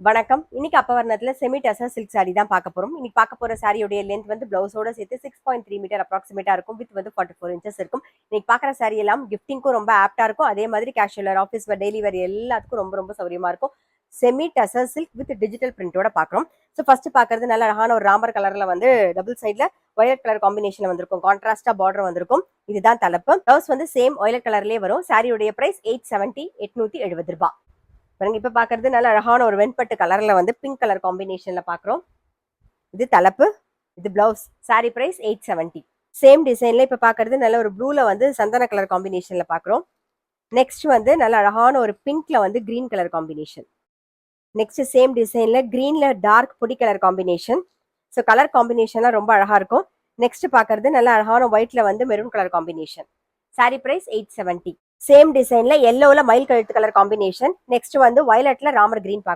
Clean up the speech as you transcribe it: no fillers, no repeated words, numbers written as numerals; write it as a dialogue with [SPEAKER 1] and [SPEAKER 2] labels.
[SPEAKER 1] வணக்கம். இன்னைக்கு அப்பவர்ணத்துல semi tussar silk sorry தான் பார்க்க போறோம். இன்னைக்கு பார்க்க போற சாரியோட லென்த் வந்து பிளவுஸோட சேர்த்து 6.3 மீட்டர் அப்ராக்சிமேட்டா இருக்கும். வித் வந்து 44 இன்ச்சஸ் இருக்கும். இன்னைக்கு பார்க்குற சாரி எல்லாம் கிஃப்டிங்க்கும் ரொம்ப ஆப்டா இருக்கும். அதே மாதிரி casual office wear, daily wear எல்லாத்துக்கும் ரொம்ப ரொம்ப சௌரியமா இருக்கும். Semi tussar silk with digital பிரிண்டோட பார்க்குறோம். ஸோ ஃபர்ஸ்ட் பார்க்கறது நல்ல அழகான ஒரு ராமர் கலர்ல வந்து டபுள் சைட்ல வயலட் கலர் காம்பினேஷன்ல வந்திருக்கும். கான்ட்ராஸ்டா பார்டர் வந்திருக்கும். இதுதான் தலைப்பு. பிளவுஸ் வந்து சேம் வயலட் கலர்லயே வரும். சாரியோட பிரைஸ் 870 870 ரூபாய். பாருங்க, இப்ப பாக்குறது நல்ல அழகான ஒரு வெண்பட்டு கலர்ல வந்து பிங்க் கலர் காம்பினேஷன்ல பாக்குறோம். இது தலைப்பு, இது பிளவுஸ். Sorry price 870. சேம் டிசைன்ல இப்ப பாக்குறது நல்ல ஒரு ப்ளூல வந்து சந்தன கலர் காம்பினேஷன்ல பாக்குறோம். நெக்ஸ்ட் வந்து நல்ல அழகான ஒரு பிங்க்ல வந்து green colour combination. Next same டிசைன்ல கிரீன்ல டார்க் பொடி கலர் காம்பினேஷன். ஸோ கலர் காம்பினேஷன்லாம் ரொம்ப அழகா இருக்கும். நெக்ஸ்ட் பாக்குறது நல்ல அழகான ஒயிட்ல வந்து maroon colour combination. Sari price 870. Same டிசைன்ல எல்லோல மயில் கழுத்து கலர் காம்பினேஷன். நெக்ஸ்ட் வந்து வயலட்ல ராமர் கிரீன்